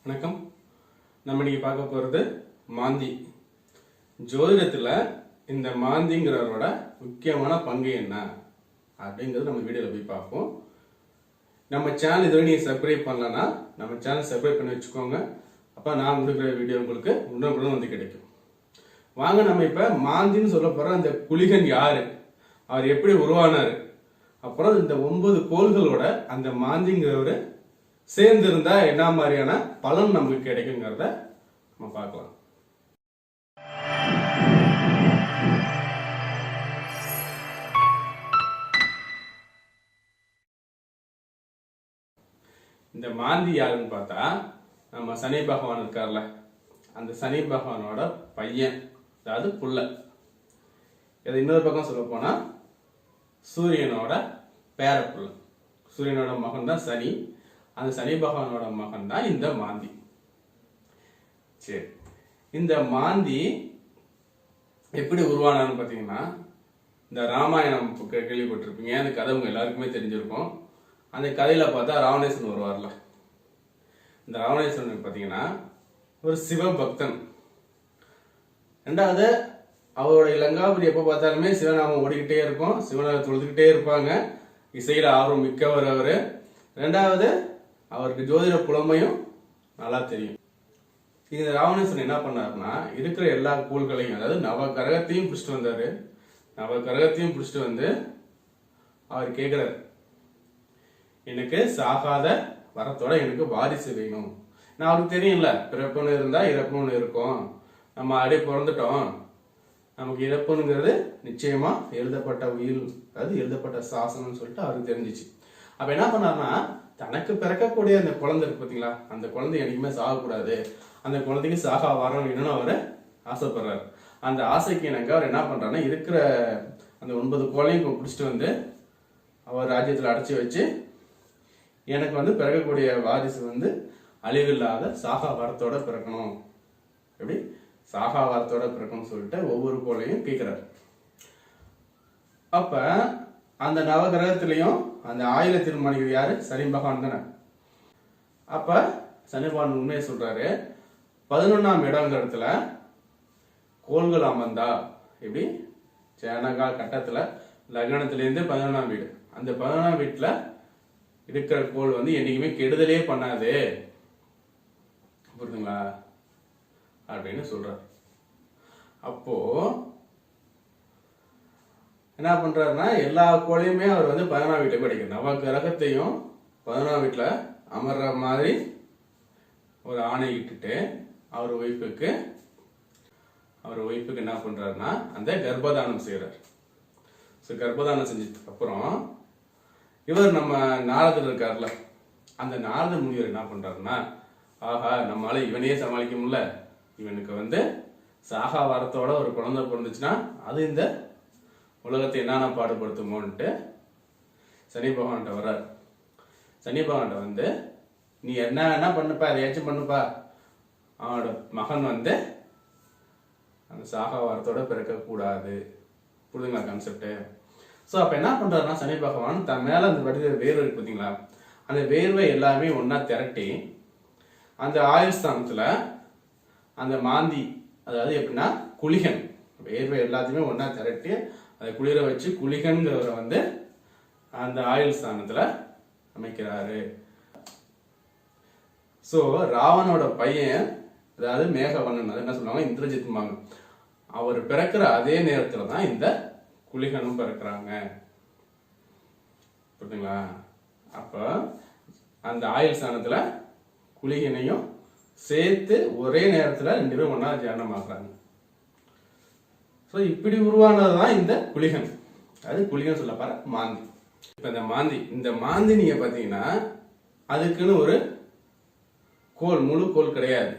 வணக்கம். நம்ம இன்னைக்கு பார்க்க போகிறது மாந்தி. ஜோதிடத்தில் இந்த மாந்திங்கிறவரோட முக்கியமான பங்கு என்ன அப்படிங்கிறது நம்ம வீடியோவில் போய் பார்ப்போம். நம்ம சேனல் இதுவரை நீங்கள் சப்ஸ்கிரைப் பண்ணலன்னா நம்ம சேனல் சப்ஸ்கிரைப் பண்ணி வச்சுக்கோங்க. அப்போ நான் கொடுக்குற வீடியோ உங்களுக்கு உடனுக்குடன் வந்து கிடைக்கும். வாங்க நம்ம இப்போ மாந்தின்னு சொல்ல போகிற அந்த குளிகன் யார், அவர் எப்படி உருவானார், அப்புறம் இந்த 9 கோள்களோட அந்த மாந்திங்கிறவர் சேர்ந்திருந்தா என்ன மாதிரியான பலன் நமக்கு கிடைக்குங்கிறத நம்ம பார்க்கலாம். இந்த மாந்தி யாருன்னு பார்த்தா நம்ம சனி பகவான் இருக்கார்ல, அந்த சனி பகவானோட பையன், அதாவது புள்ள. இதை இன்னொரு பக்கம் சொல்ல போனா சூரியனோட பேரப்புள்ள. சூரியனோட மகன் தான் சனி, அந்த சனி பகவானோட மகன் தான் இந்த மாந்தி. சரி, இந்த மாந்தி எப்படி உருவானான்னு பார்த்தீங்கன்னா, இந்த ராமாயணம் கேள்விப்பட்டிருப்பீங்க. அந்த கதை உங்க எல்லாருக்குமே தெரிஞ்சிருக்கும். அந்த கதையில பார்த்தா ராவணேஸ்வரன் வருவார்ல, இந்த ராவணேஸ்வரன் பார்த்தீங்கன்னா ஒரு சிவபக்தன். ரெண்டாவது, அவரோட லங்காபுரி எப்போ பார்த்தாலுமே சிவநாமம் ஓடிக்கிட்டே இருக்கும், சிவனை தொழுதுகிட்டே இருப்பாங்க, இசையில ஆர்வம் மிக்கவர் அவரு. ரெண்டாவது, அவருக்கு ஜோதிட புலமையும் நல்லா தெரியும். இந்த ராவணேஸ்வரன் என்ன பண்ணாருன்னா, இருக்கிற எல்லா கோள்களையும், அதாவது நவ கிரகத்தையும் பிடிச்சிட்டு வந்தாரு. நவ கிரகத்தையும் பிடிச்சிட்டு வந்து அவர் கேட்கிறாரு, எனக்கு சாகாத வரத்தோட எனக்கு வாரிசு வேணும். நான் அவருக்கு தெரியும்ல, பிறப்புன்னு இருந்தா இறப்புன்னு இருக்கும், நம்ம அப்படியே பிறந்துட்டோம், நமக்கு இறப்புங்கிறது நிச்சயமா எழுதப்பட்ட உயில், அதாவது எழுதப்பட்ட சாசனம்னு சொல்லிட்டு அவருக்கு தெரிஞ்சிச்சு. அப்ப என்ன பண்ணாருன்னா, தனக்கு பிறக்கக்கூடிய அந்த குழந்தை இருக்கு பார்த்தீங்களா, அந்த குழந்தை என்னைக்குமே சாகக்கூடாது, அந்த குழந்தைக்கு சாகா வரணும்னு அவர் ஆசைப்படுறாரு. அந்த ஆசைக்கு எனக்கு அவர் என்ன பண்றாருன்னா, இருக்கிற அந்த 9 கோளையும் பிடிச்சிட்டு வந்து அவர் ராஜ்யத்தில் அடைச்சி வச்சு, எனக்கு வந்து பிறக்கக்கூடிய வாரிசு அழிவில்லாத சாகா வரத்தோட பிறக்கணும், எப்படி சாகா வரத்தோட பிறக்கணும்னு சொல்லிட்டு ஒவ்வொரு கோளையும் கேட்கிறார். அப்ப அந்த நவகிரகத்திலையும் அந்த ஆயுள தீர்மானிக்கிறது யாரு? சனி பகவான் தானே. அப்ப சனி பகவான் உண்மையை சொல்றாரு, 11ஆம் இடங்கிற இடத்துல கோள்கள் அமர்ந்தா, எப்படி சேனகா கட்டத்துல லக்னத்திலேருந்து 11ஆம் வீடு, அந்த 11ஆம் வீட்டுல இருக்கிற கோள் என்னைக்குமே கெடுதலே பண்ணாது, புரியுதுங்களா அப்படின்னு சொல்றாரு. அப்போ என்ன பண்றாருன்னா, எல்லா கோளையுமே அவர் 11ஆம் வீட்டுல படிக்கிறார். நவ கிரகத்தையும் 11ஆம் வீட்டுல அமர்ற மாதிரி ஒரு ஆணை இட்டுட்டு அவர் ஒய்ஃபுக்கு என்ன பண்றாருன்னா, அந்த கர்ப்பதானம் செய்யறார். கர்ப்பதானம் செஞ்சதுக்கு அப்புறம் இவர் நம்ம நாரதர் இருக்காருல்ல, அந்த நாரத முனிவர் என்ன பண்றாருன்னா, ஆஹா நம்மளால இவனையே சமாளிக்க முடியல, இவனுக்கு சாகா வாரத்தோட ஒரு குழந்தை பிறந்துச்சுன்னா அது இந்த உலகத்தை என்னென்ன பாடுபடுத்துமோன்ட்டு சனி பகவான்கிட்ட வர்றார். சனி பகவான்கிட்ட நீ என்ன பண்ணுப்பா, எதையாச்சும் பண்ணுப்பா, அவனோட மகன் அந்த சாகா வாரத்தோட பிறக்க கூடாது, புரியுதுங்களா கான்செப்ட்? ஸோ அப்ப என்ன பண்றாருன்னா, சனி பகவான் தன் மேல அந்த வடிவ வேர்வை இருக்கு பார்த்தீங்களா, அந்த வேர்வை எல்லாமே ஒன்னா திரட்டி அந்த ஆயுஸ்தானத்துல அந்த மாந்தி, அதாவது எப்படின்னா குளிகன், வேர்வை எல்லாத்தையுமே ஒன்னா திரட்டி அதை குளிர வச்சு குளிகன்கிறவரை அந்த ஆயுள் ஸ்தானத்துல அமைக்கிறாரு. சோ ராவனோட பையன், அதாவது மேகவண்ணன், அது என்ன சொல்லுவாங்க, இந்திரஜித்மாங்க, அவர் பிறக்கிற அதே நேரத்துல தான் இந்த குளிகனும் பிறக்கிறாங்க, புரியுதுங்களா? அப்ப அந்த ஆயுள் ஸ்தானத்துல குளிகனையும் சேர்த்து ஒரே நேரத்துல 2 பேரும் ஒன்னா ஜனனமாக்குறாங்க. ஸோ இப்படி உருவானதுதான் இந்த குளிகன், அது குளிகன் சொல்ல பாரு மாந்தி. இப்ப இந்த மாந்தி நீங்க பாத்தீங்கன்னா அதுக்குன்னு ஒரு கோள், முழு கோள் கிடையாது,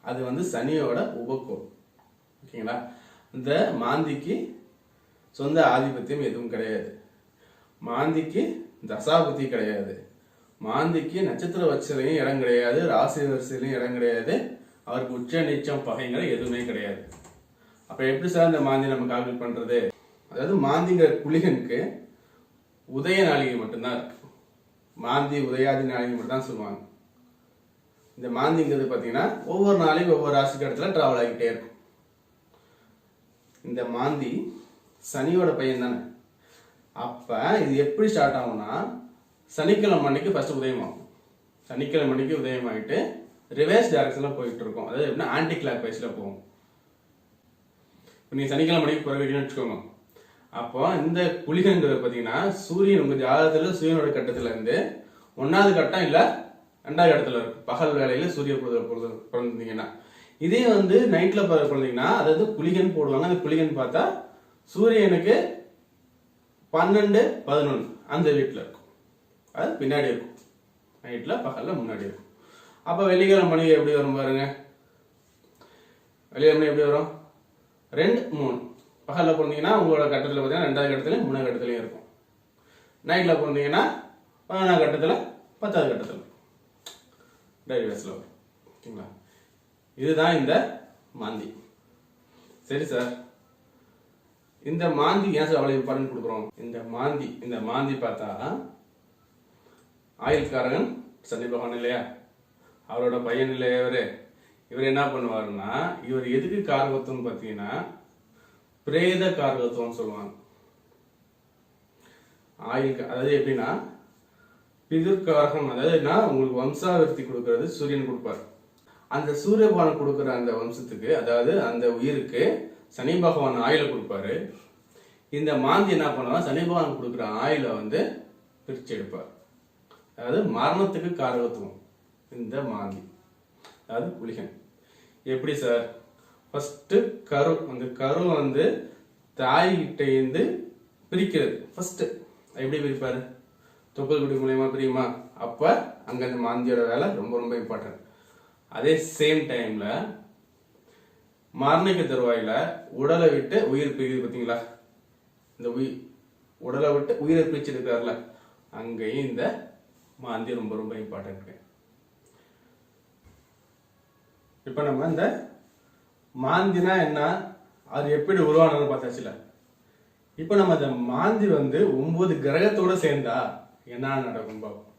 அது சனியோட உபக்கோள், ஓகேங்களா? இந்த மாந்திக்கு சொந்த ஆதிபத்தியம் எதுவும் கிடையாது, மாந்திக்கு தசாபுத்தி கிடையாது, மாந்திக்கு நட்சத்திர வரிசையிலையும் இடம் கிடையாது, ராசி வரிசையிலையும் இடம் கிடையாது, அவருக்கு உச்ச நீச்சம் பகைகள் எதுவுமே கிடையாது. அப்ப எப்படி சார் இந்த மாந்தி நம்ம கால்குலேட் பண்றது? அதாவது மாந்திங்கிற குளிகனுக்கு உதய நாளிகை மட்டும்தான் இருக்கு, மாந்தி உதயாதி நாளிகை மட்டும் தான் சொல்லுவாங்க. இந்த மாந்திங்கிறது பார்த்தீங்கன்னா ஒவ்வொரு நாளைக்கும் ஒவ்வொரு ராசி கடத்துல டிராவல் ஆகிட்டே இருக்கும். இந்த மாந்தி சனியோட பையன் தானே. அப்ப இது எப்படி ஸ்டார்ட் ஆகும்னா, சனிக்கிழமை அன்னைக்கு ஃபர்ஸ்ட் உதயமாகும். சனிக்கிழமை அன்னைக்கு உதயமாயிட்டு ரிவர்ஸ் டைரக்ஷன்ல போயிட்டு இருக்கும். அதாவது எப்படின்னா ஆன்டி கிளாக் வைஸ்ல போகும். நீங்க சனிக்கிழமை மணிக்கு பிறகு வச்சுக்கோங்க. அப்போ இந்த குளிகங்கிறது பார்த்தீங்கன்னா சூரியன் உங்க ஜாதகத்துல சூரியனோட கட்டத்துல இருந்து 1வது கட்டம் இல்ல 2வது கட்டத்துல இருக்கும். பகல் வேலையில சூரிய பிறந்தீங்கன்னா, இதே வந்து நைட்ல பிறந்தீங்கன்னா அதாவது குளிகன் போடுவாங்க. அந்த குளிகன் பார்த்தா சூரியனுக்கு 12, 11 அந்த வீட்டுல இருக்கும். அது பின்னாடி இருக்கும். நைட்ல பகல்ல முன்னாடி இருக்கும். அப்ப வெள்ளிக்கிழமை மணி எப்படி வரும் பாருங்க. வெள்ளிக்கிழமை எப்படி வரும்? 2, 3. பகல்ல பிறந்தீங்கன்னா உங்களோட கட்டத்தில் பார்த்தீங்கன்னா 2வது கட்டத்திலையும் 3வது கட்டத்திலையும் இருக்கும். நைட்ல பிறந்தீங்கன்னா 11வது கட்டத்தில் 10வது கட்டத்தில் டைவர்ஸ்ல வரும். ஓகேங்களா? இதுதான் இந்த மாந்தி. சரி சார், இந்த மாந்தி ஏன் சார் அவ்வளவு இம்பார்ட்டன்ட் கொடுக்குறோம்? இந்த மாந்தி பார்த்தா ஆயுள்காரகன் சனி பகவான் இல்லையா, அவரோட பையன் இல்லையா இவர் என்ன பண்ணுவாருன்னா, இவர் எதுக்கு காரகத்துவம் பார்த்தீங்கன்னா பிரேத காரகத்துவம் சொல்லுவாங்க. அதாவது எப்படின்னா பிதுர்காரகம், அதாவது என்ன உங்களுக்கு வம்சாவிருத்தி கொடுக்கறது சூரியன் கொடுப்பார். அந்த சூரிய பகவான் கொடுக்குற அந்த வம்சத்துக்கு, அதாவது அந்த உயிருக்கு சனி பகவான் ஆயுளை கொடுப்பாரு. இந்த மாந்தி என்ன பண்ணுவாங்க, சனி பகவான் கொடுக்குற ஆயுளை வந்து பிரிச்சு எடுப்பார். அதாவது மரணத்துக்கு காரகத்துவம் இந்த மாந்தி, அதாவது குளிகன். எப்படி சார்? ஃபர்ஸ்ட் கரு, அந்த கரு வந்து தாய்கிட்ட இருந்து பிரிக்கிறது. ஃபர்ஸ்ட் எப்படி பிரிப்பாரு? தொப்புள் குடி மூலியமா பிரியுமா? அப்ப அங்க அந்த மாந்தியோட வேலை ரொம்ப ரொம்ப இம்பார்ட்டன்ட். அதே சேம் டைம்ல மரணிக்க தருவாயில உடலை விட்டு உயிர் பிரிக்குது பார்த்தீங்களா? இந்த உடலை விட்டு உயிரை பிரிச்சு இருக்காருல, அங்கேயும் இந்த மாந்தி ரொம்ப ரொம்ப இம்பார்ட்டன்ட். இப்ப நம்ம இந்த மாந்தினா என்ன, அது எப்படி உருவானது பார்த்தாச்சுல. இப்ப நம்ம இந்த மாந்தி வந்து 9 கிரகத்தோட சேர்ந்தா என்ன நடக்கும் பார்ப்போம்.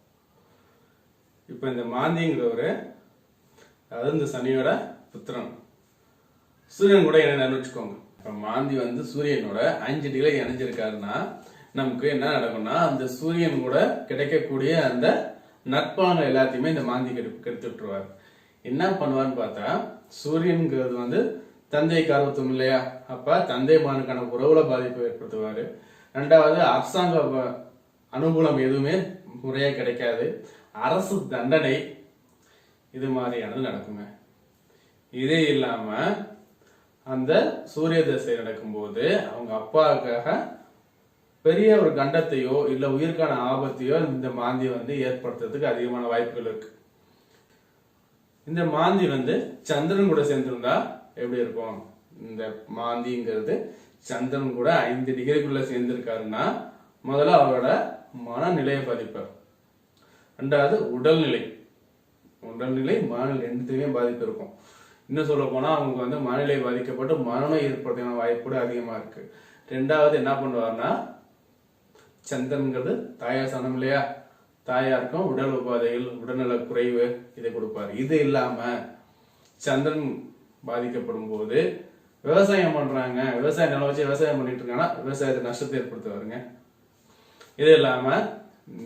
இப்ப இந்த மாந்திங்கிறவரு, அதாவது இந்த சனியோட புத்திரன், சூரியன் கூட என்ன வச்சுக்கோங்க. இப்ப மாந்தி வந்து சூரியனோட 5 டிகிரி இணைஞ்சிருக்காருன்னா நமக்கு என்ன நடக்கும்னா, அந்த சூரியன் கூட கிடைக்கக்கூடிய அந்த நற்பலன்கள் எல்லாத்தையுமே இந்த மாந்தி கெடுத்து விட்டுருவார். என்ன பண்ணுவார்னு பார்த்தா, சூரியன்கிறது வந்து தந்தை காரகத்துவம் இல்லையா, அப்ப தந்தை மகனுக்கான உறவுல பாதிப்பு ஏற்படுத்துவாரு. 2வது அரசாங்க அனுகூலம் எதுவுமே முறையா கிடைக்காது. அரசு தண்டனை இது மாதிரியானது நடக்குங்க. இதே இல்லாம அந்த சூரிய தசை நடக்கும்போது அவங்க அப்பாவுக்காக பெரிய ஒரு கண்டத்தையோ இல்ல உயிர்கான ஆபத்தையோ இந்த மாந்தி வந்து ஏற்படுத்துறதுக்கு அதிகமான வாய்ப்புகள் இருக்கு. இந்த மாந்தி வந்து சந்திரன் கூட சேர்ந்திருந்தா எப்படி இருக்கும்? இந்த மாந்திங்கிறது சந்திரன் கூட 5 டிகிரிக்குள்ள சேர்ந்திருக்காருன்னா முதல்ல அவரோட மனநிலையை பாதிப்பார். 2வது உடல்நிலை, மனநிலை 2த்துமே பாதிப்பு இருக்கும். இன்னும் சொல்ல போனா அவங்க வந்து மனநிலை பாதிக்கப்பட்டு மரணம் ஏற்படுத்தின வாய்ப்பு கூட அதிகமா இருக்கு. 2வது என்ன பண்ணுவார்னா, சந்திரன்கிறது தாயார் சனம் இல்லையா, தாயாருக்கும் உடல் உபாதைகள், உடல்நல குறைவு இதை கொடுப்பாரு. இது இல்லாம சந்திரன் பாதிக்கப்படும் போது விவசாயம் பண்றாங்க, விவசாய நிலம் வச்சு விவசாயம் பண்ணிட்டு இருக்காங்கன்னா விவசாயத்துக்கு நஷ்டத்தை ஏற்படுத்துவாருங்க. இது இல்லாம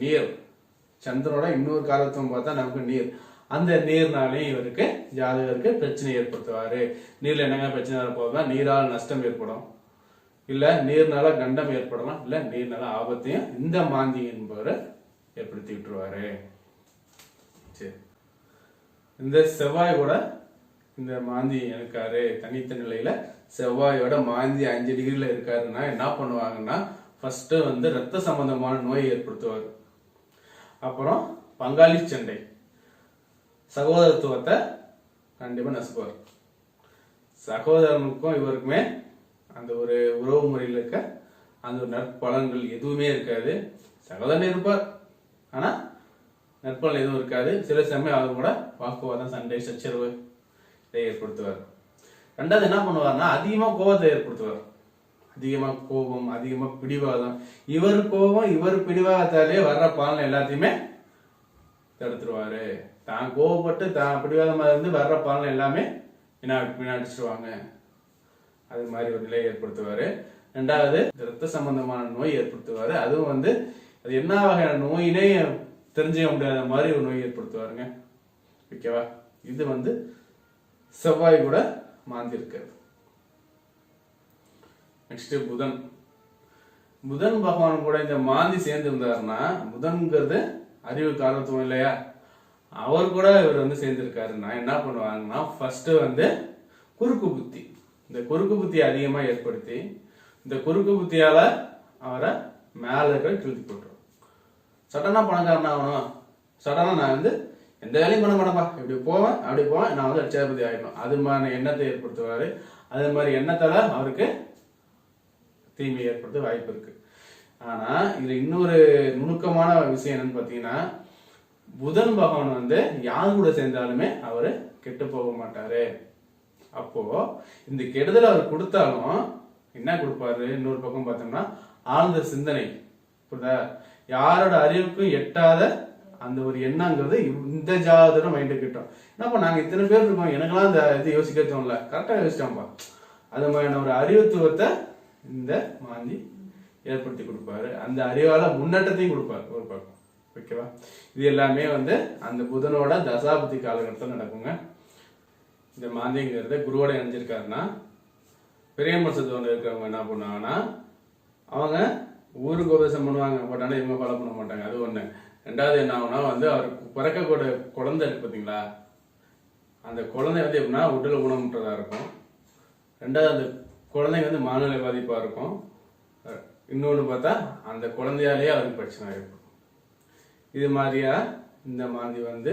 நீர், சந்திரனோட இன்னொரு காரத்துவம் பார்த்தா நமக்கு நீர், அந்த நீர்னாலையும் இவருக்கு ஜாதகருக்கு பிரச்சனை ஏற்படுத்துவாரு. நீர்ல என்னங்க பிரச்சனை வரப்போகுதா, நீரால் நஷ்டம் ஏற்படும், இல்ல நீர்னால கண்டம் ஏற்படலாம், இல்ல நீர்னால ஆபத்தையும் இந்த மாந்தி என்பவரை ஏற்படுத்தி விட்டுருவாரு. சரி, இந்த செவ்வாய் கூட இந்த மாந்தி இருக்காரு தனித்த நிலையில, செவ்வாயோட மாந்தி 5 டிகிரில இருக்காருன்னா என்ன பண்ணுவாங்கன்னா, ஃபர்ஸ்ட் வந்து ரத்த சம்பந்தமான நோயை ஏற்படுத்துவார். அப்புறம் பங்காளி சண்டை, சகோதரத்துவத்தை கண்டிப்பா நசுக்குவார். சகோதரனுக்கும் இவருக்குமே அந்த ஒரு உறவு முறையில் இருக்க அந்த நற்பலன்கள் எதுவுமே இருக்காது. சகோதரன் இருப்பார், ஆனா நற்பலன் எதுவும் இருக்காது. சில சமயம் அவர் கூட வாக்குவாதம், சண்டை, சச்சரவு இதை ஏற்படுத்துவார். 2வது என்ன பண்ணுவார்னா, அதிகமா கோபத்தை ஏற்படுத்துவார். அதிகமா கோபம், அதிகமா பிடிவாதம். இவர் கோபம், இவர் பிடிவாதத்தாலே வர்ற பலன் எல்லாத்தையுமே தடுத்துருவாரு. தான் கோவப்பட்டு தான் பிடிவாதமாக இருந்து வர்ற பலன் எல்லாமே வீணடிச்சிருவாங்க. அது மாதிரி ஒரு நிலையை ஏற்படுத்துவாரு. ரெண்டாவது ரத்த சம்பந்தமான நோய் ஏற்படுத்துவாரு. அதுவும் வந்து அது என்ன வகையான நோயினே தெரிஞ்சுக்க முடியாத மாதிரி ஒரு நோய் ஏற்படுத்துவாருங்க. ஓகேவா? இது வந்து செவ்வாய் கூட மாந்தி இருக்கிறது. நெக்ஸ்ட் புதன். புதன் பகவான் கூட இந்த மாந்தி சேர்ந்து இருந்தாருன்னா, புதன்கிறது அறிவு காரணத்துவம் இல்லையா, அவர் கூட இவர் வந்து சேர்ந்திருக்காருன்னா என்ன பண்ணுவாங்கன்னா, ஃபர்ஸ்ட் வந்து குறுக்கு புத்தி, இந்த குறுக்கு புத்தி அதிகமா ஏற்படுத்தி இந்த குறுக்கு புத்தியால அவரை மேல இருக்கிற கிழித்து போட்டுரும். சடனா பணக்காரன் ஆகணும், சடனா நான் வந்து எந்த வேலையும் பண்ண மாட்டேன்ப்பா, இப்படி போவேன் அப்படி போவேன், நான் வந்து லட்சாதிபதி ஆகிடணும், அது மாதிரி எண்ணத்தை ஏற்படுத்துவாரு. அது மாதிரி எண்ணத்தால அவருக்கு தீமை ஏற்படுத்த வாய்ப்பு இருக்கு. ஆனா இதுல இன்னொரு நுணுக்கமான விஷயம் என்னன்னு பாத்தீங்கன்னா, புதன் பகவான் வந்து யார் கூட சேர்ந்தாலுமே அவரு கெட்டு போக மாட்டாரு. அப்போ இந்த கெடுதல் அவர் கொடுத்தாலும் என்ன கொடுப்பாரு, இன்னொரு பக்கம் பார்த்தோம்னா ஆழ்ந்த சிந்தனை. புரியுதா? யாரோட அறிவுக்கும் எட்டாத அந்த ஒரு எண்ணங்கிறது இந்த ஜாதகம் மைண்டு கிட்டோம். என்னப்பா நாங்க இத்தனை பேர் இருக்கோம், எனக்கெல்லாம் இந்த இது யோசிக்க தோணல, கரெக்டா யோசிச்சோம்ப்பா. அது மாதிரியான ஒரு அறிவுத்துவத்தை இந்த மாந்தி ஏற்படுத்தி கொடுப்பாரு. அந்த அறிவால முன்னேற்றத்தையும் கொடுப்பாரு ஒரு பக்கம். ஓகேவா? இது எல்லாமே வந்து அந்த புதனோட தசாபதி காலகட்டத்தில் நடக்குங்க. இந்த மாந்திங்கிறத குருவோட இணைஞ்சிருக்காருன்னா, பெரிய மனசத்தோடு இருக்கிறவங்க என்ன பண்ணுவாங்கன்னா, அவங்க ஊருக்கு உபதேசம் பண்ணுவாங்க, பட் ஆனால் இவங்க ஃபாலோ பண்ண மாட்டாங்க. அது ஒண்ணு. ரெண்டாவது என்ன ஆகுனா வந்து அவருக்கு பிறக்கக்கூடிய குழந்தை இருக்கு பார்த்தீங்களா, அந்த குழந்தை வந்து எப்படின்னா உடல் ஊனமுற்றதா இருக்கும். ரெண்டாவது அந்த குழந்தைங்க வந்து மனநிலை பாதிப்பா இருக்கும். இன்னொன்று பார்த்தா அந்த குழந்தையாலேயே அவருக்கு பிரச்சனை இருக்கும். இது மாதிரியா இந்த மாந்தி வந்து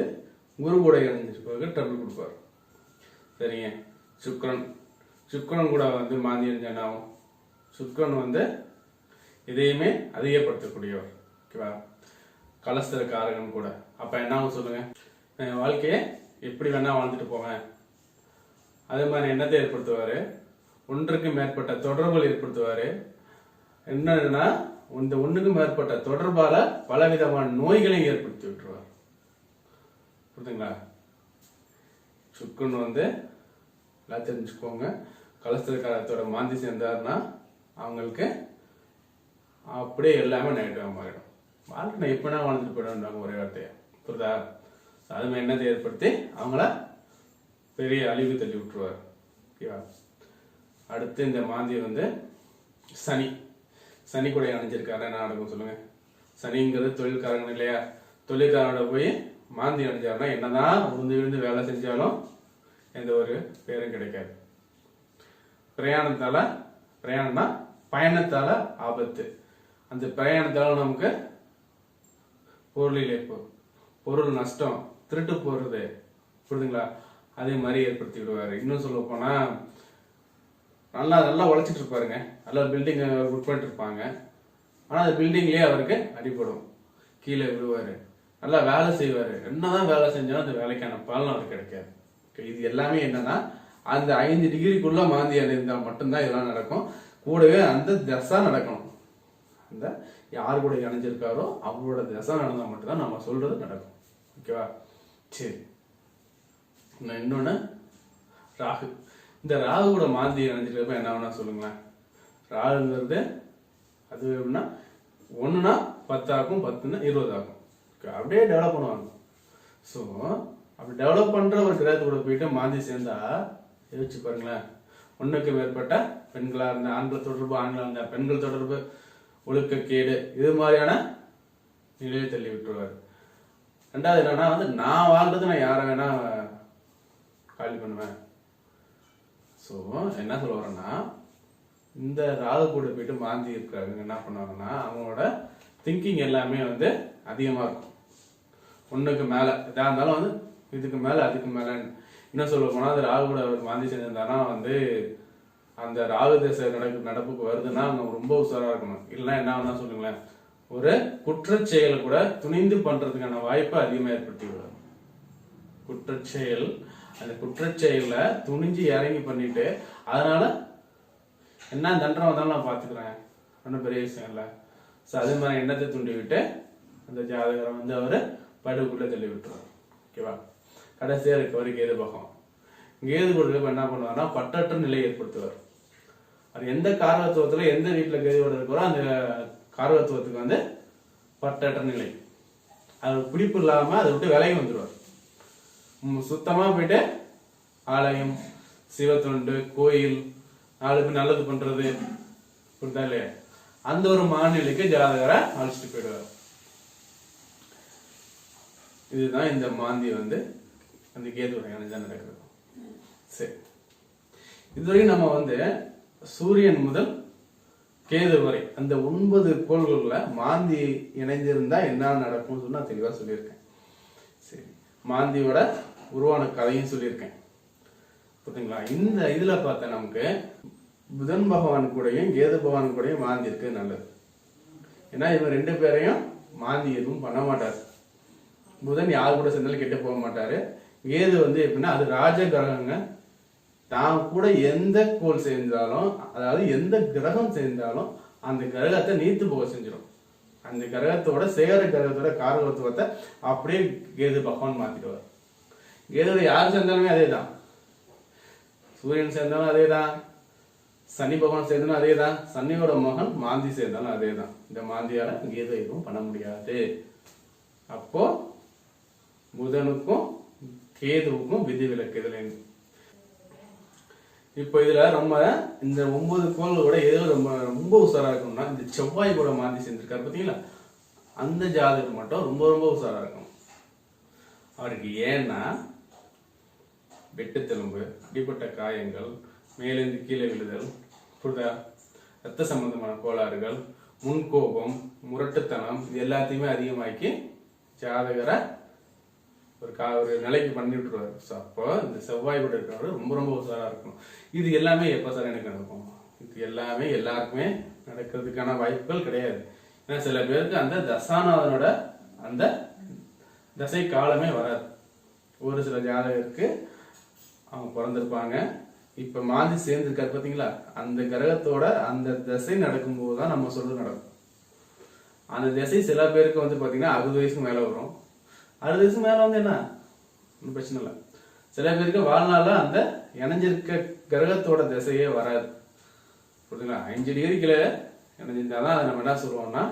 குரு கூட இணைஞ்சிருப்பவருக்கு ட்ரபிள் கொடுப்பாரு. சரிங்க. சுக்கிரன் கூட வந்து மாந்தி இணைஞ்சானாவும், சுக்கிரன் வந்து இதையுமே அதிகப்படுத்தக்கூடியவர். ஓகேவா? கலஸ்தர காரகன் கூட. அப்ப என்ன ஆகும் சொல்லுங்க, வாழ்க்கையை எப்படி வேணா வாழ்ந்துட்டு போவேன். அதே மாதிரி எண்ணத்தை ஏற்படுத்துவாரு. ஒன்றுக்கு மேற்பட்ட தொடர்புகள் ஏற்படுத்துவாரு. என்னன்னா இந்த ஒண்ணுக்கு மேற்பட்ட தொடர்பால பலவிதமான நோய்களையும் ஏற்படுத்தி விட்டுருவார். புரியுதுங்களா? சுக்குன்னு வந்து எல்லாம் தெரிஞ்சுக்கோங்க. கலஸ்தரத்தோட மாந்தி சேர்ந்தாருன்னா அவங்களுக்கு அப்படியே எல்லாமே நெகட்டிவா மாறிடும். வாழ்க்கை எப்படின்னா வாழ்ந்துட்டு போயிடுவாங்க ஒரே வார்த்தையா. புரியுதா? அது மாதிரி எண்ணத்தை ஏற்படுத்தி அவங்கள பெரிய அழிவு தள்ளி விட்டுருவார். ஓகேவா? அடுத்து இந்த மாந்தி வந்து சனி கூட அணைஞ்சிருக்காரு. என்ன நடக்கும் சொல்லுங்க? சனிங்கிறது தொழில்காரங்க இல்லையா? தொழில்காரனோட போய் மாந்தி அடைஞ்சாருன்னா என்னதான் உழுந்து விழுந்து வேலை செஞ்சாலும் எந்த ஒரு பேரும் கிடைக்காது. பிரயாணம்னா பயணத்தால ஆபத்து. அந்த பிரயாணத்தால நமக்கு பொருள் இழப்பு, பொருள் நஷ்டம், திருட்டு போறது. புரியுதுங்களா? அதே மாதிரி ஏற்படுத்தி விடுவாரு. இன்னும் சொல்ல போனா நல்லா உழைச்சிட்டு இருப்பாருங்க. நல்லா பில்டிங் புக் பண்ணிட்டு இருப்பாங்க. ஆனா அந்த பில்டிங்லயே அவருக்கு அடிபடும், கீழே விடுவாரு. நல்லா வேலை செய்வாரு. என்னதான் வேலை செஞ்சாலும் அந்த வேலைக்கான பலன் அவருக்கு கிடைக்காது. இது எல்லாமே என்னன்னா அந்த 5 டிகிரிக்குள்ள மாந்தி அடைந்தா மட்டும்தான் இதெல்லாம் நடக்கும். கூடவே அந்த தசா நடக்கணும். அந்த யாரு கூட இணைஞ்சிருக்காரோ அவரோட தசா நடந்தா மட்டும்தான் நம்ம சொல்றது நடக்கும். ஓகேவா? சரி. இன்னொன்னு ராகு. இந்த ராகு கூட மாந்தி இணைஞ்சிருக்கப்ப என்ன வேணா சொல்லுங்களேன். ராகுங்கிறது அது எப்படின்னா 1னா 10 ஆகும், 10னா 20 ஆகும். அப்படியே டெவலப் பண்ணுவாங்க. ஸோ அப்படி டெவலப் பண்ற ஒரு கிரகத்து கூட போயிட்டு மாந்தி சேர்ந்தா யோசிச்சு பாருங்களேன். 1க்கு மேற்பட்ட பெண்களா இருந்த ஆண்கள் தொடர்பு, ஆண்களா இருந்த பெண்கள் தொடர்பு, ஒழுக்கக்கேடு, இது மாதிரியான நிலையை தள்ளி விட்டுருவாரு. ரெண்டாவது என்னன்னா வந்து நான் வாழ்றது நான் யாரை வேணா காலி பண்ணுவேன். ஸோ என்ன சொல்ல வரேன்னா, இந்த ராகு கூட போயிட்டு மாந்தி இருக்கிறவங்க என்ன பண்ணுவாங்கன்னா அவங்களோட திங்கிங் எல்லாமே வந்து அதிகமா இருக்கும். 1க்கு மேல எதா இருந்தாலும் வந்து இதுக்கு மேல அதுக்கு மேல. என்ன சொல்ல போனா அந்த ராகு கூட மாந்தி செஞ்சிருந்தாருன்னா வந்து அந்த ராகு தசை நடப்புக்கு வருதுன்னா அவங்க ரொம்ப உஷாரா இருக்கணும். இல்லைன்னா என்ன வேணா சொல்லுங்களேன், ஒரு குற்றச்செயலை கூட துணிந்து பண்றதுக்கான வாய்ப்பை அதிகமா ஏற்படுத்தி விடுவார். குற்றச்செயல், அந்த குற்றச்செயல துணிஞ்சு இறங்கி பண்ணிட்டு அதனால என்ன தண்டனை வந்தாலும் நான் பாத்துக்கிறேன், ஒன்றும் பெரிய விஷயம் இல்லை. ஸோ அதே மாதிரி எண்ணத்தை தூண்டி விட்டு அந்த ஜாதகரை வந்து அவரு படுக்குள்ள தள்ளி விட்டுருவார். ஓகேவா? கடைசியா இருக்கவர் கேது பகவான். கேது கொடுக்க என்ன பண்ணுவார்னா பற்றற்ற நிலை ஏற்படுத்துவார். அது எந்த காரகத்துவத்துல எந்த வீட்டுல கேதுவோட இருக்கிறோ அந்த காரகத்துவத்துக்கு வந்து பற்றற்ற நிலை, அது பிடிப்பு இல்லாம அதை விட்டு விலகி வந்துடுவார். சுத்தமா போயிட்டு ஆலயம், சிவத்தொண்டு, கோயில், நாளுக்கு நல்லது பண்றது, புரியுதா இல்லையா, அந்த ஒரு மாநிலைக்கு ஜாதகரை அழைச்சிட்டு போயிடுவார். இதுதான் இந்த மாந்தி வந்து அந்த கேதுவோட இணைஞ்சா நடக்கிறது. சரி, இதுவரைக்கும் நம்ம வந்து சூரியன் முதல் கேது வரை அந்த 9 கோள்கள்ல மாந்தி இணைந்திருந்தா என்ன நடக்கும்னு சொல்லி நான் தெளிவா சொல்லியிருக்கேன். சரி, மாந்தியோட உருவான கதையும் சொல்லியிருக்கேன். புரியுதுங்களா? இந்த இதுல பார்த்தா நமக்கு புதன் பகவான் கூடயும் கேது பகவான் கூடயும் மாந்தி இருக்கு நல்லது. ஏன்னா இவங்க 2 பேரையும் மாந்தி எதுவும் பண்ண மாட்டாரு. புதன் யாரு கூட சேர்ந்தாலும் கெட்டு போக மாட்டாரு. கேது வந்து எப்படின்னா அது ராஜ கிரகங்க, தான் கூட எந்த கோள் சேர்ந்தாலும், அதாவது எந்த கிரகம் சேர்ந்தாலும் அந்த கிரகத்தை நீத்து போக செஞ்சிடும். அந்த கிரகத்தோட சேர கிரகத்தோட காரகத்துவத்தை அப்படியே கேது பகவான் மாத்திடுவார். கேது யார் சேர்ந்தாலுமே அதே தான், சூரியன் சேர்ந்தாலும் அதே தான், சனி பகவான் சேர்ந்தாலும் அதே தான், சனியோட மகன் மாந்தி சேர்ந்தாலும் அதே தான். இந்த மாந்தியால கேது எதுவும் பண்ண முடியாது. அப்போ புதனுக்கும் கேதுவுக்கும் விதி விலக்கு இதுல. இப்போ இதுல ரொம்ப இந்த 9 கோள்களோட எது ரொம்ப ரொம்ப உசாரா இருக்கணும்னா இந்த செவ்வாய் கூட மாந்தி செஞ்சிருக்காரு பாத்தீங்களா, அந்த ஜாதகம் மட்டும் ரொம்ப ரொம்ப உசாரா இருக்கும் அவருக்கு. ஏன்னா வெட்டுத்தெலும்பு, அடிப்பட்ட காயங்கள், மேலிருந்து கீழே விழுதல், புரிதா, ரத்த சம்பந்தமான கோளாறுகள், முன்கோபம், முரட்டுத்தனம், இது எல்லாத்தையுமே அதிகமாக்கி ஜாதகரை ஒரு நிலைக்கு பண்ணி விட்டுருவாரு. ஸோ அப்போ இந்த செவ்வாய் கூட இருக்கிறவர் ரொம்ப ரொம்ப உசாரா இருக்கணும். இது எல்லாமே எப்போ சார் எனக்கு நடக்கும்? இது எல்லாமே எல்லாருக்குமே நடக்கிறதுக்கான வாய்ப்புகள் கிடையாது. ஏன்னா சில பேருக்கு அந்த தசாநாதனோட அந்த தசை காலமே வராது. ஒரு சில ஜாதகருக்கு அவங்க பிறந்திருப்பாங்க, இப்ப மாந்தி சேர்ந்திருக்காரு பாத்தீங்களா, அந்த கிரகத்தோட அந்த தசை நடக்கும்போது தான் நம்ம சொல்றது நடக்கும். அந்த திசை சில பேருக்கு வந்து பாத்தீங்கன்னா 60 வயசுக்கு மேல வரும். 60 வயசுக்கு மேல வந்து என்ன ஒன்றும் பிரச்சனை இல்லை. சில பேருக்கு வாழ்நாள அந்த இணைஞ்சிருக்க கிரகத்தோட திசையே வராது. புரியுதுங்களா? 5 டிகிரிக்குள்ள இணைஞ்சிருந்தாதான் அதை நம்ம என்ன சொல்லுவோம்னா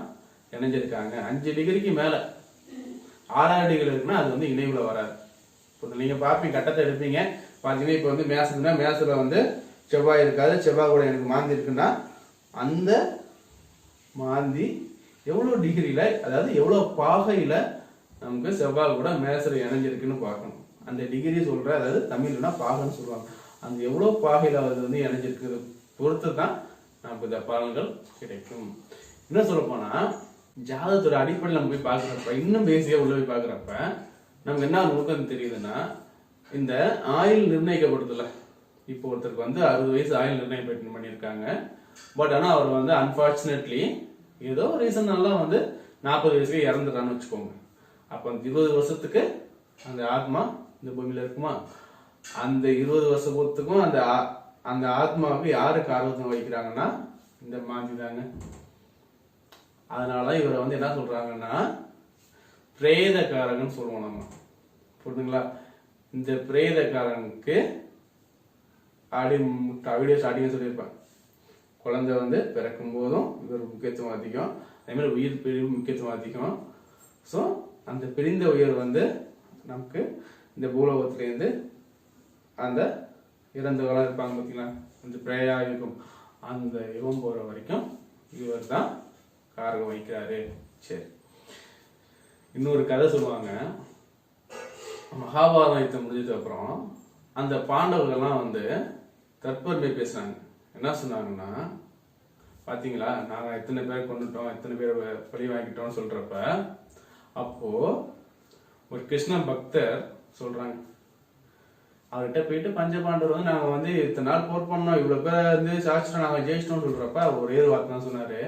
இணைஞ்சிருக்காங்க. 5 டிகிரிக்கு மேல 6 டிகிரி இருக்குன்னா அது வந்து இணைவுல வராது. நீங்க பாப்பீங்க, கட்டத்தை எடுப்பீங்க பாத்தீங்கன்னா, இப்ப வந்து மேசத்துனா மேசத்துல வந்து செவ்வாய் இருக்காது, செவ்வாய் கூட எனக்கு மாந்தி இருக்குன்னா அந்த மாந்தி எவ்வளவு டிகிரியில, அதாவது எவ்வளவு பாகையில நமக்கு செவ்வாய் கூட மேசல இணைஞ்சிருக்குன்னு பார்க்கணும். அந்த டிகிரி சொல்ற, அதாவது தமிழ்னா பாகன்னு சொல்லுவாங்க, அந்த எவ்வளவு பாகையில அது வந்து இணைஞ்சிருக்குது பொறுத்து தான் நமக்கு இந்த பலன்கள் கிடைக்கும். என்ன சொல்ல போனா ஜாதகத்தோட அடிப்படையில் நம்ம போய் பாக்குறப்ப, இன்னும் பேசிக்கா உள்ள போய் பாக்குறப்ப நமக்கு என்ன நுணுக்கம் தெரியுதுன்னா, இந்த ஆயுள் நிர்ணயிக்கப்படுதுல, இப்போ ஒருத்தருக்கு வந்து 60 வயசு ஆயுள் நிர்ணயம் பண்ணியிருக்காங்க. பட் ஆனா அவர் வந்து அன்பார்ச்சுனேட்லி ஏதோ ரீசன்னால வந்து 40 வயசுக்கு இறந்துட்டான்னு வச்சுக்கோங்க. அப்ப 20 வருஷத்துக்கு அந்த ஆத்மா இந்த பூமியில இருக்குமா, அந்த 20 வருஷத்துக்கும் அந்த அந்த ஆத்மாவுக்கு யாரு காரணம் வகிக்கிறாங்கன்னா இந்த மாந்தி தாங்க. அதனால இவரை வந்து என்ன சொல்றாங்கன்னா பிரேதக்காரங்கன்னு சொல்லுவோம் நம்ம. புரியுதுங்களா? இந்த பிரேதக்காரனுக்கு வீடியோ ஸ்டார்டிங் சொல்லியிருப்பேன், குழந்தை வந்து பிறக்கும் போதும் இவர் முக்கியத்துவம் அதிகம், அதே மாதிரி உயிர் பிரிவு முக்கியத்துவம் அதிகம். ஸோ அந்த பிரிந்த உயிர் வந்து நமக்கு இந்த பூலோகத்திலேருந்து அந்த இறந்தவர்களாக இருப்பாங்க பார்த்தீங்களா, அந்த பிரயா யுகம், அந்த யுகம் போற வரைக்கும் இவர் தான் காரகம் வகிக்கிறாரு. சரி, இன்னொரு கதை சொல்லுவாங்க. மகாபாரத யுத்தம் முடிஞ்சதுக்கு அப்புறம் அந்த பாண்டவர்கள்லாம் வந்து தற்பெருமை பேசுனாங்க. என்ன சொன்னாங்கன்னா, பாத்தீங்களா நாங்க எத்தனை பேர் கொண்டுட்டோம், எத்தனை பேர் பழி வாங்கிட்டோம்னு சொல்றப்ப, அப்போ ஒரு கிருஷ்ண பக்தர் சொல்றாங்க, அவர்கிட்ட போயிட்டு பஞ்சபாண்டவர் வந்து நாங்க வந்து இத்தனை நாள் போர் பண்ணோம், இவ்வளவு பேர் வந்து சாட்சிட்டோம், நாங்க ஜெயிச்சிட்டோம்னு சொல்றப்ப ஒரே ஒரு வார்த்தை தான் சொன்னாரு,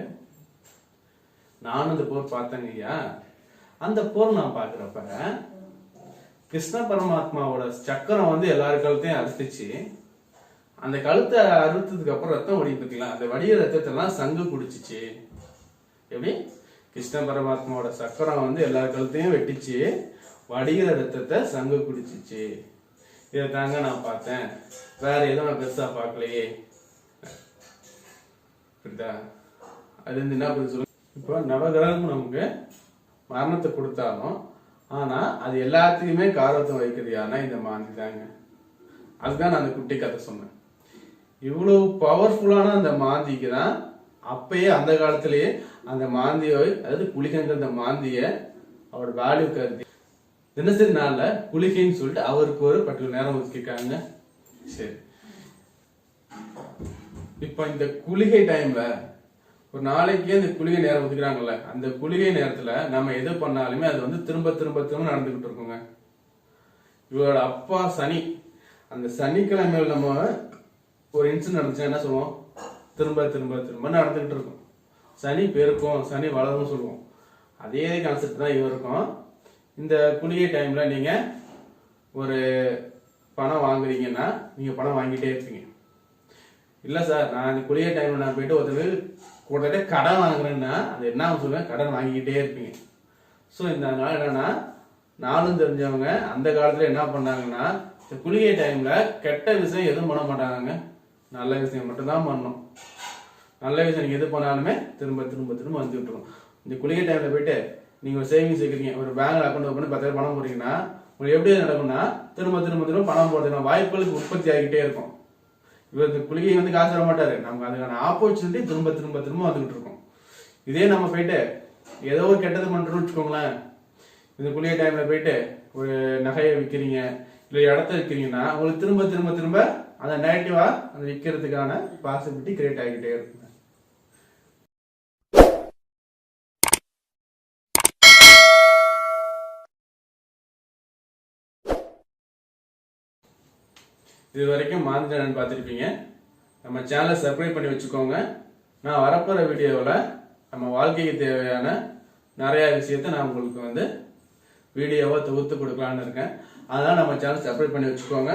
நானும் இந்த போர் பார்த்தேங்க ஐயா. அந்த போர் நான் பாக்குறப்ப கிருஷ்ண பரமாத்மாவோட சக்கரம் வந்து எல்லாரு கழுத்தையும் அறுத்துச்சு. அந்த கழுத்தை அறுத்ததுக்கு அப்புறம் ரத்தம் வடி பார்த்தீங்களா, அந்த வடிய ரத்தத்தெல்லாம் சங்கு குடிச்சிச்சு. எப்படி? கிருஷ்ண பரமாத்மாவோட சக்கரம் வந்து எல்லா கழுத்தையும் வெட்டிச்சு, வடிகிற ரத்தத்தை சங்கு குடிச்சிச்சு. இதை தாங்க நான் பார்த்தேன், வேற எதுவும் நான் பெருசா பார்க்கலையே. புரியுதா? அது வந்து என்ன பண்ணி சொல்லுங்க. இப்போ நவகிரகம் நமக்கு மரணத்தை கொடுத்தாலும் ஆனா அது எல்லாத்துக்குமே காரத்தை வைக்கிறது யாருன்னா இந்த மாந்தி தாங்க. அதுதான் நான் அந்த குட்டி கதை சொன்னேன். இவ்வளவு பவர்ஃபுல்லான அந்த மாந்திக்கு தான் அப்பயே அந்த காலத்திலேயே அந்த மாந்தியை, அதாவது குளிகைங்கிற அந்த மாந்திய அவரோட வேல்யூ கருதி தினசரி நாள்ல குளிகைன்னு சொல்லிட்டு அவருக்கு ஒரு பர்டிகுலர் நேரம் ஒதுக்கிருக்காங்க. சரி, இப்ப இந்த குளிகை டைம்ல ஒரு நாளைக்கே இந்த குளிகை நேரம் ஒதுக்குறாங்கல்ல, அந்த குளிகை நேரத்துல நம்ம எது பண்ணாலுமே அது வந்து திரும்ப திரும்ப திரும்ப நடந்துகிட்டு இருக்குங்க. இவரோட அப்பா சனி, அந்த சனிக்கிழமையில நம்ம ஒரு இன்சிடென்ட் நடந்துச்சா என்ன சொல்லுவோம், திரும்ப திரும்ப திரும்ப நடந்துகிட்டு இருக்கும். சனி பெருக்கும், சனி வளரும் சொல்லுவோம். அதே கான்செப்ட் தான் இவருக்கும். இந்த குளிகை டைம்ல நீங்க ஒரு பணம் வாங்குறீங்கன்னா நீங்க பணம் வாங்கிட்டே இருப்பீங்க. இல்ல சார், நான் இந்த குளிகை டைம்ல நான் போயிட்டு ஒருத்தருக்கு கூடவே கடன் வாங்குறேன்னா அது என்ன சொல்லுவேன், கடன் வாங்கிக்கிட்டே இருப்பீங்க. ஸோ இந்த நாள் என்னன்னா, நானும் தெரிஞ்சவங்க அந்த காலத்துல என்ன பண்ணாங்கன்னா, இந்த குளிகை டைம்ல கெட்ட விஷயம் எதுவும் பண்ண மாட்டாங்க, நல்ல விஷயம் மட்டும்தான் பண்ணணும். நல்ல விஷயம் நீங்க எது பண்ணாலுமே திரும்ப திரும்ப திரும்ப வந்துட்டு இருக்கும். இந்த குளிகை டைம்ல போயிட்டு நீங்க ஒரு சேவிங்ஸ் வைக்கிறீங்க, ஒரு பேங்க்ல அக்கௌண்ட் ஓப்பன் பண்ணி 10,000 பணம் போடுறீங்கன்னா உங்களுக்கு எப்படி நடக்கும்னா, திரும்ப திரும்ப திரும்ப பணம் போடுறதுக்கான வாய்ப்புகளுக்கு உற்பத்தி ஆகிட்டே இருக்கும். இவர் இந்த குளிகை வந்து காசு தர மாட்டாரு, நமக்கு அதுக்கான ஆப்பர்ச்சுனிட்டி திரும்ப திரும்ப திரும்ப வந்துகிட்டு இருக்கும். இதே நம்ம போயிட்டு ஏதோ ஒரு கெட்டது பண்றோம்னு வச்சுக்கோங்களேன், இந்த குளிகை டைம்ல போயிட்டு ஒரு நகையை விற்கிறீங்க இல்ல இடத்த விற்கிறீங்கன்னா உங்களுக்கு திரும்ப திரும்ப திரும்ப அந்த நெகட்டிவா அந்த விற்கிறதுக்கான பாசிபிலிட்டி கிரியேட் ஆகிட்டே இருக்கும். இது வரைக்கும் மாந்தி சேனல் பார்த்துருப்பீங்க. நம்ம சேனலை சப்ஸ்கிரைப் பண்ணி வச்சுக்கோங்க. நான் வரப்போற வீடியோவில் நம்ம வாழ்க்கைக்கு தேவையான நிறைய விஷயத்த நான் உங்களுக்கு வந்து வீடியோவை தொகுத்து கொடுக்கலான்னு இருக்கேன். அதனால நம்ம சேனல் சப்ஸ்கிரைப் பண்ணி வச்சுக்கோங்க.